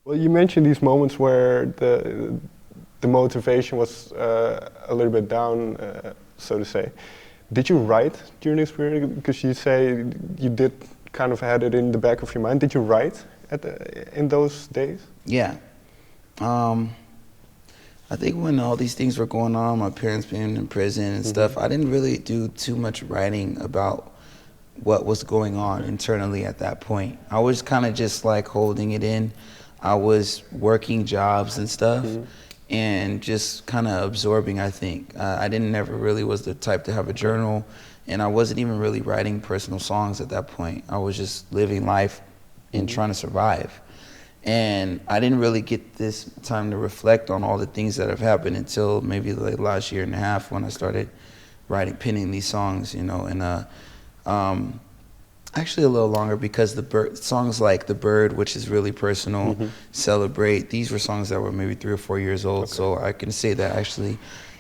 Well, you mentioned these moments where the motivation was a little bit down, so to say. Did you write during this period? Because you say you did kind of had it in the back of your mind. Did you write in those days? Yeah. I think when all these things were going on, my parents being in prison and stuff, I didn't really do too much writing about what was going on internally at that point. I was kind of just like holding it in. I was working jobs and stuff and just kind of absorbing, I think. I never really was the type to have a journal, and I wasn't even really writing personal songs at that point. I was just living life and trying to survive. And I didn't really get this time to reflect on all the things that have happened until maybe the last year and a half when I started penning these songs, you know, and actually a little longer because songs like The Bird, which is really personal, Celebrate, these were songs that were maybe 3 or 4 years old. Okay. So I can say that actually,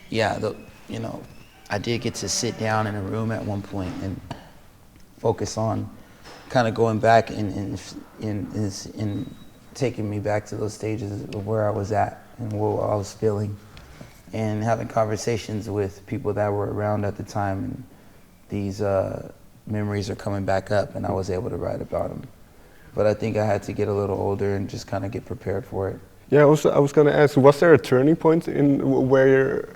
yeah, you know, I did get to sit down in a room at one point and focus on kind of going back in taking me back to those stages of where I was at and what I was feeling, and having conversations with people that were around at the time, and these memories are coming back up, and I was able to write about them. But I think I had to get a little older and just kind of get prepared for it. Yeah, I was going to ask, was there a turning point in where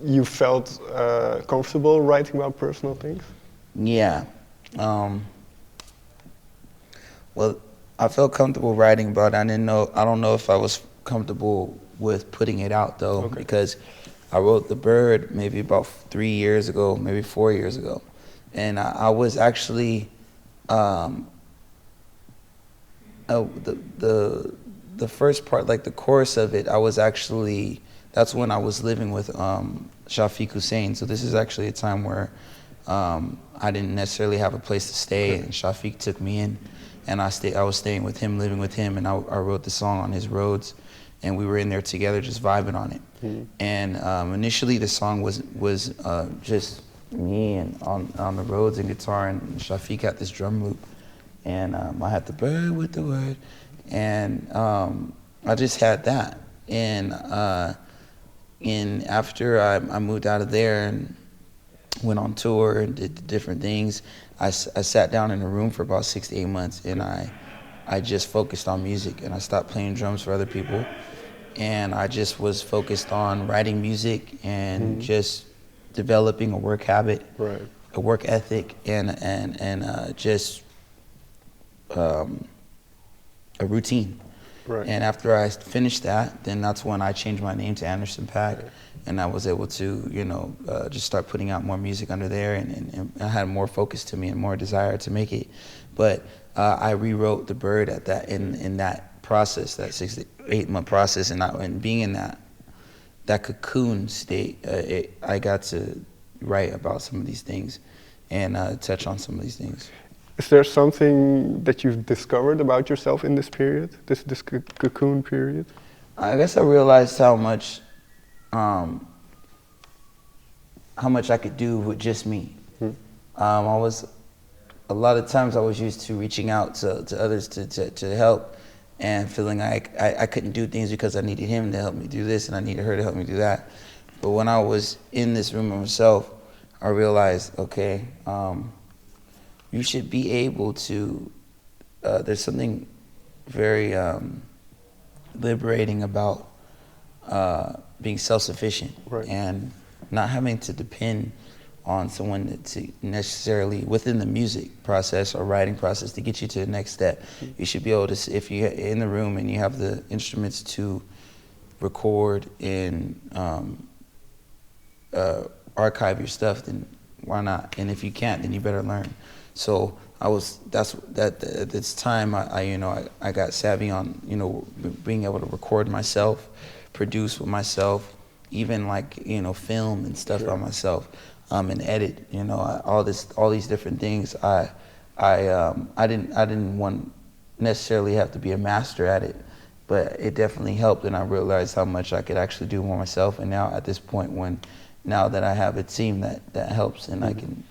you felt comfortable writing about personal things? Yeah. Well, I felt comfortable writing about it. I don't know if I was comfortable with putting it out though, because I wrote The Bird maybe about 3 years ago, maybe 4 years ago. And I was actually, the first part, like the chorus of it, that's when I was living with Shafiq Hussein. So this is actually a time where I didn't necessarily have a place to stay, and Shafiq took me in. And I was staying with him, living with him, and I wrote the song on his roads, and we were in there together just vibing on it. And initially the song was just me and on the roads and guitar, and Shafiq had this drum loop, and I had The Bird with the word, and I just had that. And after I moved out of there and went on tour and did different things, I sat down in a room for about 6 to 8 months, and I just focused on music, and I stopped playing drums for other people, and I just was focused on writing music and just developing a work habit, a work ethic, and just a routine. And after I finished that, then that's when I changed my name to Anderson Paak, and I was able to, you know, just start putting out more music under there, and I had more focus to me and more desire to make it. But I rewrote The Bird at that in that process, that 6 to 8 month process, and being in that cocoon state, I got to write about some of these things and touch on some of these things. Is there something that you've discovered about yourself in this period, this cocoon period? I guess I realized how much I could do with just me. A lot of times I was used to reaching out to others to help, and feeling like I couldn't do things because I needed him to help me do this and I needed her to help me do that. But when I was in this room by myself, I realized, okay, you should be able to, there's something very liberating about being self-sufficient and not having to depend on someone to necessarily, within the music process or writing process, to get you to the next step. You should be able to, if you're in the room and you have the instruments to record and archive your stuff, then why not? And if you can't, then you better learn. So at this time, I got savvy on, you know, being able to record myself, produce with myself, even like, you know, film and stuff by myself, and edit, you know, all these different things. I didn't want necessarily have to be a master at it, but it definitely helped, and I realized how much I could actually do more myself. And now at this point, now that I have a team that helps, and I can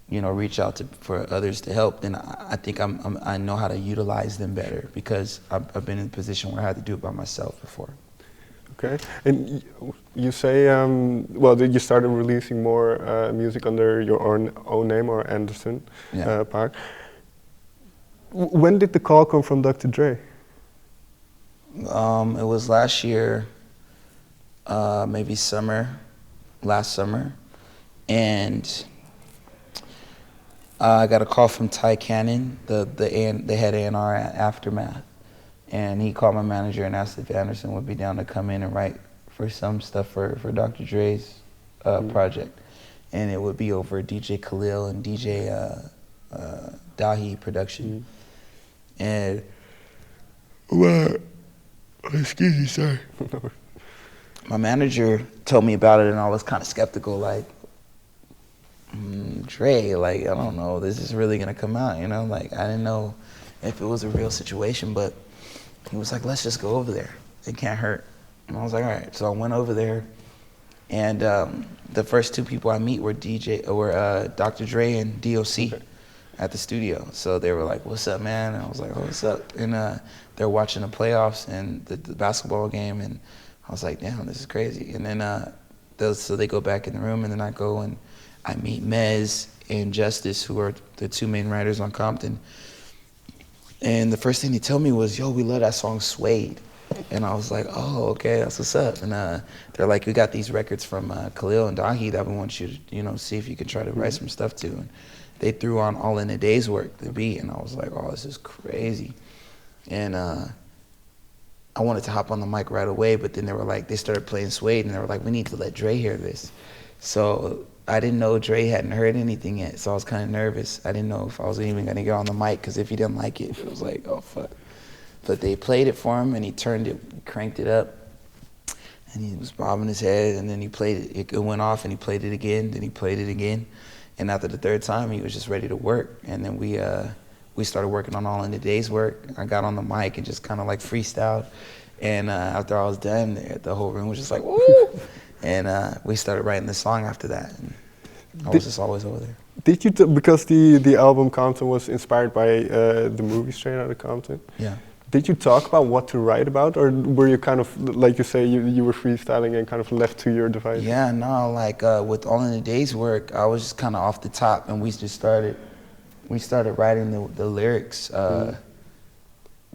reach out for others to help, then I think I know how to utilize them better because I've been in a position where I had to do it by myself before. Okay, and you say, that you started releasing more music under your own name, or Anderson Paak. When did the call come from Dr. Dre? It was last year, maybe last summer, and I got a call from Ty Cannon, the head A&R at Aftermath, and he called my manager and asked if Anderson would be down to come in and write for some stuff for Dr. Dre's project, and it would be over DJ Khalil and DJ Dahi production, and excuse me, sorry. My manager told me about it, and I was kind of skeptical, like, Dre, like, I don't know, this is really gonna come out, like, I didn't know if it was a real situation, but he was like, let's just go over there, it can't hurt. And I was like, all right. So I went over there, and the first two people I meet were Dr. Dre and DOC at the studio. So they were like, what's up, man? And I was like, oh, what's up? And they're watching the playoffs and the basketball game, and I was like, damn, this is crazy. And then so they go back in the room, and then I go and I meet Mez and Justice, who are the two main writers on Compton. And the first thing they tell me was, yo, we love that song Suede. And I was like, oh, okay, that's what's up. And they're like, we got these records from Khalil and Dahi that we want you to, see if you can try to write some stuff to. And they threw on All in a Day's Work, the beat, and I was like, oh, this is crazy. And I wanted to hop on the mic right away, but then they started playing Suede, and they were like, we need to let Dre hear this. So I didn't know Dre hadn't heard anything yet, so I was kind of nervous. I didn't know if I was even going to get on the mic, because if he didn't like it, it was like, oh, fuck. But they played it for him, and he cranked it up, and he was bobbing his head, and then he played it. It went off, and he played it again, then he played it again. And after the third time, he was just ready to work. And then we started working on All in the Day's Work. I got on the mic and just kind of like freestyled. And after I was done, the whole room was just like, woo! And we started writing the song after that. And I was just always over there. Did you, because the album Compton was inspired by the movie Straight Outta Compton? Yeah. Did you talk about what to write about, or were you kind of, like you say, you were freestyling and kind of left to your device? Yeah, no, like with All in the Day's Work, I was just kind of off the top, and we started writing the lyrics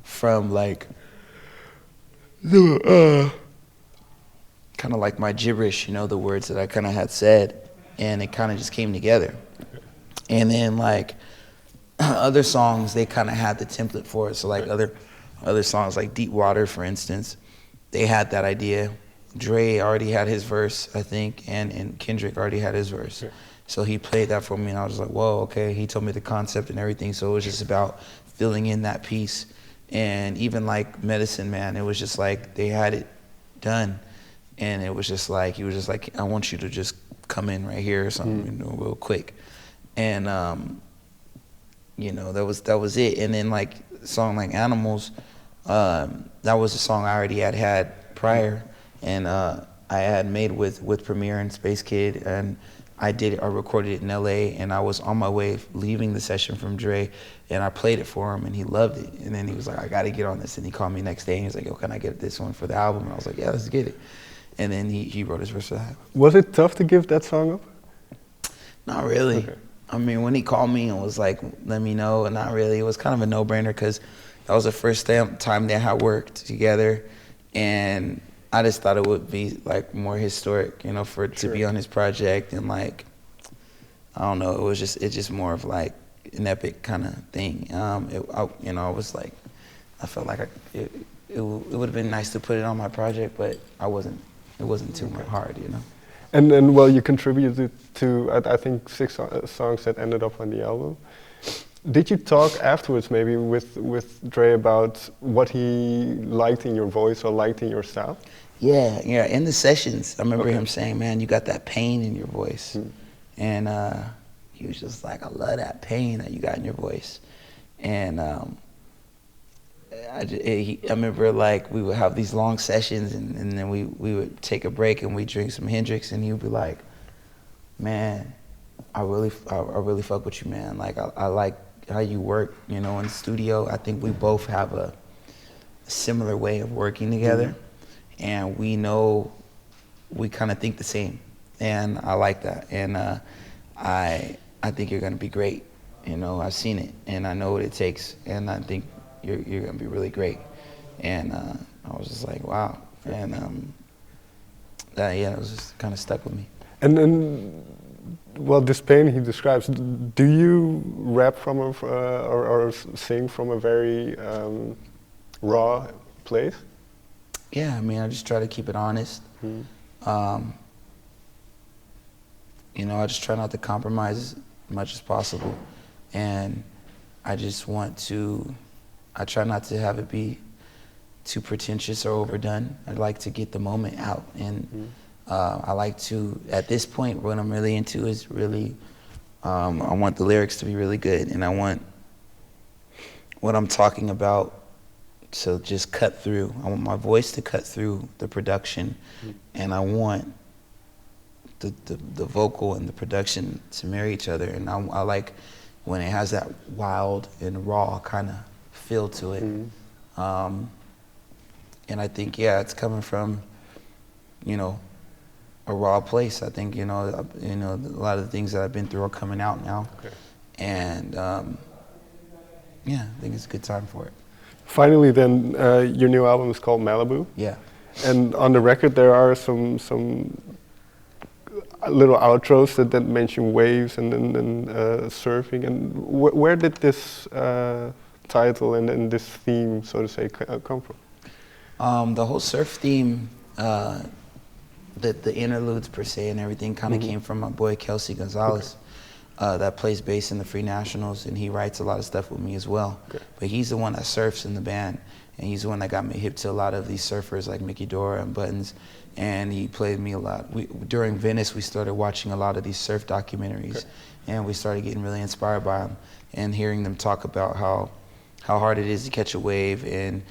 from like kind of like my gibberish, the words that I kind of had said, and it kind of just came together. And then like other songs, they kind of had the template for it. So like other songs like Deep Water, for instance, they had that idea. Dre already had his verse, I think, and Kendrick already had his verse. Yeah. So he played that for me, and I was like, whoa, okay. He told me the concept and everything, so it was just about filling in that piece. And even like Medicine Man, it was just like they had it done, and it was just like, he was just like, I want you to just come in right here or something, real quick. And that was it. And then like a song like Animals, that was a song I already had prior, and I had made with Premier and Space Kid, and I recorded it in LA, and I was on my way leaving the session from Dre, and I played it for him, and he loved it. And then he was like, I gotta get on this, and he called me next day, and he was like, yo, can I get this one for the album? And I was like, yeah, let's get it. And then he wrote his verse for that. Was it tough to give that song up? Not really. Okay. I mean, when he called me and was like, let me know, and not really, it was kind of a no-brainer, because that was the first time they had worked together, and I just thought it would be like more historic, to be on his project, and like, I don't know, it's just more of like an epic kind of thing. I was like, I felt like it would have been nice to put it on my project, but it wasn't too hard, And then, well, you contributed to, I think, 6 songs that ended up on the album. Did you talk afterwards maybe with Dre about what he liked in your voice or liked in your style? Yeah, in the sessions, I remember him saying, man, you got that pain in your voice. And he was just like, I love that pain that you got in your voice. And I remember like we would have these long sessions, and then we would take a break and we'd drink some Hendrix, and he would be like, man, I really fuck with you, man. Like I like how you work, you know, in the studio. I think we both have a similar way of working together, and we know we kind of think the same, and I like that. And I think you're gonna be great. You know, I've seen it, and I know what it takes, and I think you're gonna be really great. And I was just like, wow. And that it was just kind of stuck with me. And then, well, this pain he describes, do you rap from a, or sing from a very raw place? Yeah, I mean, I just try to keep it honest. You know, I just try not to compromise as much as possible. And I just want to, I try not to have it be too pretentious or overdone. I like to get the moment out. And I like to, at this point, what I'm really into is really, I want the lyrics to be really good. And I want what I'm talking about to just cut through. I want my voice to cut through the production. And I want the vocal and the production to marry each other. And I like when it has that wild and raw kind of feel to it. And I think, yeah, it's coming from, you know, a raw place. I think, you know, a lot of the things that I've been through are coming out now. Okay. And yeah, I think it's a good time for it. Finally, then, your new album is called Malibu. Yeah. And on the record, there are some little outros that mention waves and then surfing. And where did this title and this theme, so to say, come from? The whole surf theme, the interludes per se and everything kind of came from my boy Kelsey Gonzalez. That plays bass in the Free Nationals, and he writes a lot of stuff with me as well. Okay. But he's the one that surfs in the band, and he's the one that got me hip to a lot of these surfers like Mickey Dora and Buttons, and he played me a lot. During Venice, we started watching a lot of these surf documentaries, okay. And we started getting really inspired by them and hearing them talk about how hard it is to catch a wave, and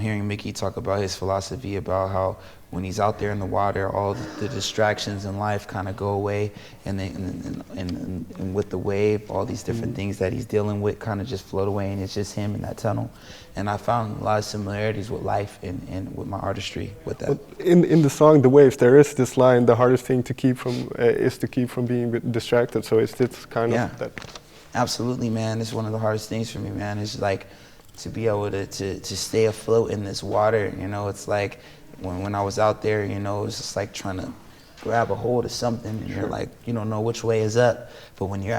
hearing Mickey talk about his philosophy about how when he's out there in the water, all the distractions in life kind of go away, and with the wave, all these different things that he's dealing with kind of just float away, and it's just him in that tunnel. And I found a lot of similarities with life and with my artistry with that. Well, in the song The Waves, there is this line, the hardest thing to keep from is to keep from being distracted. So it's this kind of that. Absolutely, man. It's one of the hardest things for me, man. It's like to be able to stay afloat in this water. You know, it's like when I was out there, you know, it was just like trying to grab a hold of something, and you're like, you don't know which way is up. But when you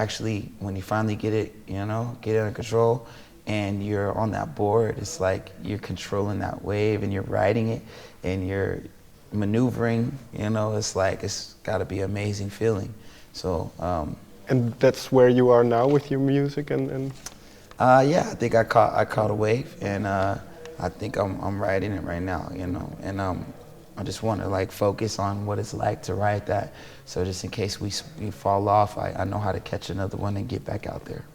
finally get it, you know, get it under control, and you're on that board, it's like you're controlling that wave and you're riding it and you're maneuvering, you know, it's like, it's gotta be an amazing feeling. So, and that's where you are now with your music and yeah, I think I caught a wave, and I think I'm riding it right now, you know, and I just want to like focus on what it's like to ride that. So just in case we fall off, I know how to catch another one and get back out there.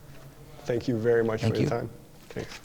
Thank you very much for your time. Thanks.